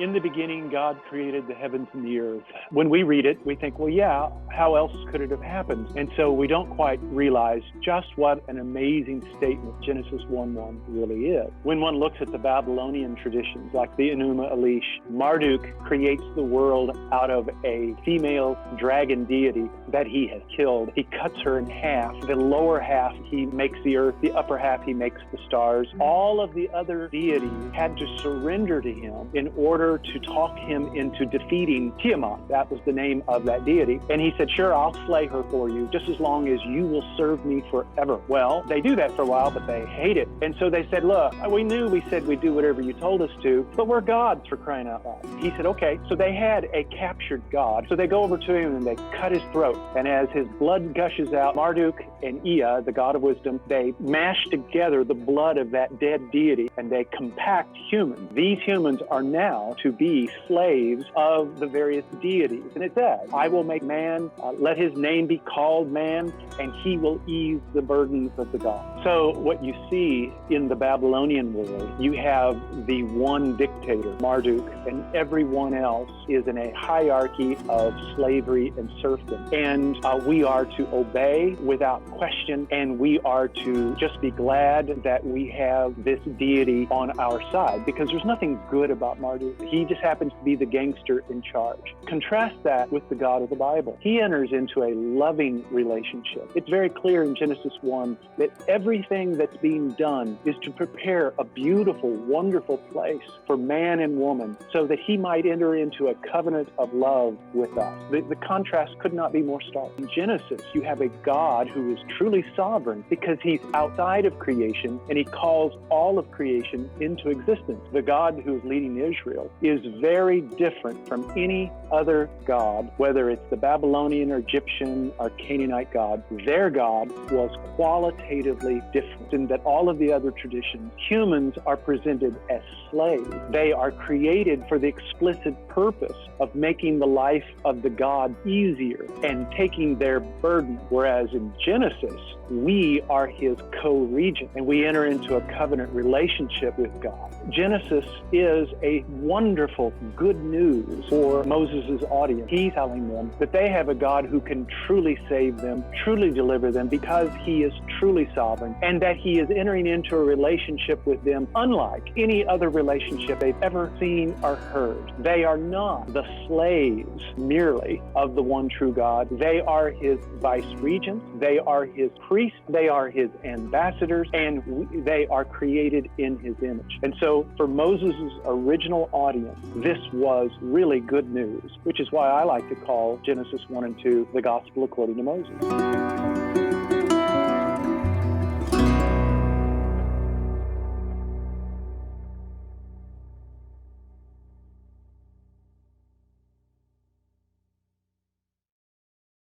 In the beginning, God created the heavens and the earth. When we read it, we think, well, yeah, how else could it have happened? And so we don't quite realize just what an amazing statement Genesis 1:1 really is. When one looks at the Babylonian traditions, like the Enuma Elish, Marduk creates the world out of a female dragon deity that he has killed. He cuts her in half. The lower half, he makes the earth. The upper half, he makes the stars. All of the other deities had to surrender to him in order to talk him into defeating Tiamat. That was the name of that deity. And he said, sure, I'll slay her for you, just as long as you will serve me forever. Well, they do that for a while, but they hate it. And so they said, look, we said we'd do whatever you told us to, but we're gods, for crying out loud. He said, okay. So they had a captured god. So they go over to him and they cut his throat. And as his blood gushes out, Marduk and Ea, the god of wisdom, they mash together the blood of that dead deity and they compact humans. These humans are now to be slaves of the various deities. And it says, I will make man, let his name be called man, and he will ease the burdens of the gods. So what you see in the Babylonian world, you have the one dictator, Marduk, and everyone else is in a hierarchy of slavery and serfdom. And we are to obey without question, and we are to just be glad that we have this deity on our side, because there's nothing good about Marduk. He just happens to be the gangster in charge. Contrast that with the God of the Bible. He enters into a loving relationship. It's very clear in Genesis 1 that everything that's being done is to prepare a beautiful, wonderful place for man and woman so that he might enter into a covenant of love with us. The contrast could not be more stark. In Genesis, you have a God who is truly sovereign because he's outside of creation and he calls all of creation into existence. The God who is leading Israel is very different from any other god, whether it's the Babylonian or Egyptian or Canaanite god. Their God was qualitatively different in that all of the other traditions, humans are presented as slaves. They are created for the explicit purpose of making the life of the god easier and taking their burden. Whereas in Genesis, we are his co-regent and we enter into a covenant relationship with God. Genesis is a wonderful good news for Moses' audience. He's telling them that they have a God who can truly save them, truly deliver them, because he is truly sovereign, and that he is entering into a relationship with them unlike any other relationship they've ever seen or heard. They are not the slaves merely of the one true God. They are his vice regents, they are his priests, they are his ambassadors, and they are created in his image. And so for Moses' original audience, this was really good news, which is why I like to call Genesis 1 and 2 the gospel according to Moses.